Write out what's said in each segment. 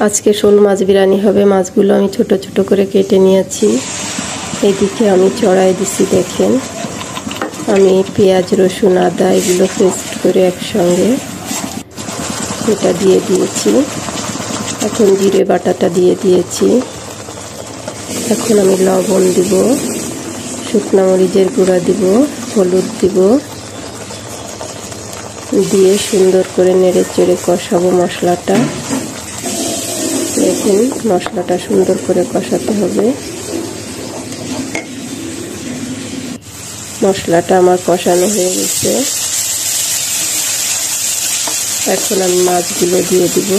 আজকে শোল মাছ বিরিয়ানি হবে। মাছগুলো আমি ছোট ছোট করে কেটে নিয়েছি। এইদিকে আমি চড়াই দিছি। দেখেন, আমি পেঁয়াজ রসুন আদা এগুলো পেস্ট করে একসঙ্গে এটা দিয়ে দিয়েছি। এখন জিরে বাটাটা দিয়ে দিয়েছি। এখন আমি লবণ দিব, শুকনো মরিচের গুঁড়া দিব, হলুদ দিব, দিয়ে সুন্দর করে নেড়ে চেড়ে কষাবো মশলাটা। দেখুন, মশলাটা সুন্দর করে কষাতে হবে। মশলাটা আমার কষানো হয়ে গেছে। এখন আমি মাছগুলো দিয়ে দিব।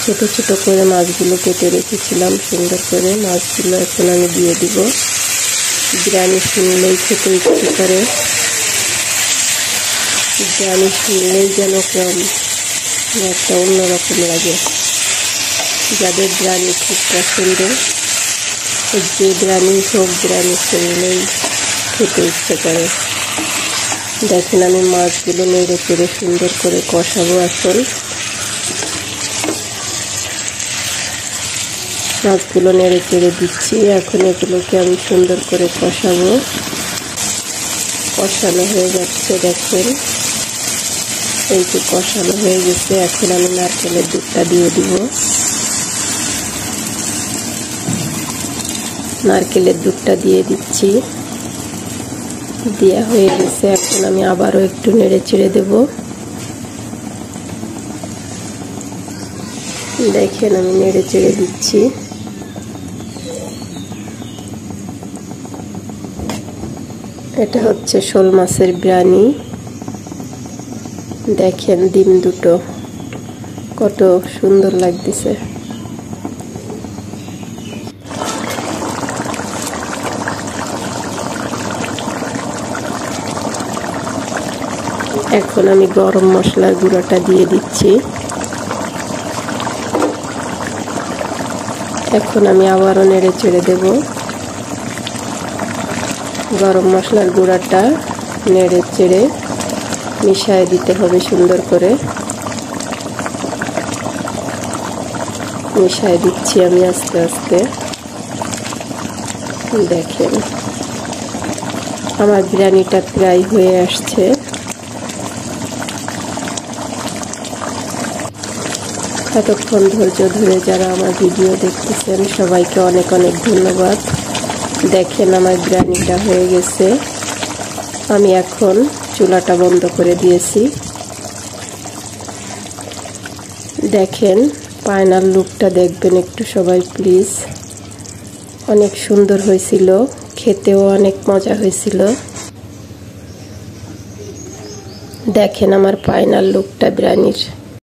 ছোট ছোট করে মাছগুলো কেটে রেখেছিলাম সুন্দর করে। মাছগুলো এখন আমি দিয়ে দিব। বিরিয়ানি শুনলেই খেতে ইচ্ছে করে। বিরিয়ানি শুনলেই যেন কেমন একটা অন্যরকম লাগে। যাদের বিরিয়ানি খুব পছন্দ, যে বিরিয়ানি হোক, বিরিয়ানি শুনলেই খেতে ইচ্ছে করে। দেখেন, আমি মাছগুলো নেড়ে চেড়ে সুন্দর করে কষাবো। এখন মাছগুলো নেড়ে চেড়ে দিচ্ছি। এখন এগুলোকে আমি সুন্দর করে কষাবো। কষানো হয়ে যাচ্ছে। দেখেন, এই যে কষানো হয়ে গেছে। এখন আমি নারকেলের দুধটা দিয়ে দিব। নারকেলের দুধটা দিয়ে দিচ্ছি। দেওয়া হয়ে গেছে। এখন আমি আবারও একটু নেড়ে চেড়ে দেব। দেখেন, আমি নেড়ে চেড়ে দিচ্ছি। এটা হচ্ছে শোল মাছের বিরিয়ানি। দেখেন, ডিম দুটো কত সুন্দর লাগতেছে। এখন আমি গরম মশলার গুঁড়োটা দিয়ে দিচ্ছি। এখন আমি আবারও নেড়ে চেড়ে দেব। গরম মশলার গুঁড়াটা নেড়ে চেড়ে মিশিয়ে দিতে হবে সুন্দর করে। মিশিয়ে দিচ্ছি আমি আস্তে আস্তে। দেখেন, আমার বিরিয়ানিটা প্রায় হয়ে আসছে। এতক্ষণ ধৈর্য ধরে যারা আমার ভিডিও দেখতেছেন সবাইকে অনেক অনেক ধন্যবাদ। দেখেন, আমার বিরিয়ানিটা হয়ে গেছে। আমি এখন চুলাটা বন্ধ করে দিয়েছি। দেখেন, ফাইনাল লুকটা দেখবেন একটু সবাই প্লিজ। অনেক সুন্দর হয়েছিল, খেতেও অনেক মজা হয়েছিল। দেখেন আমার ফাইনাল লুকটা বিরিয়ানির।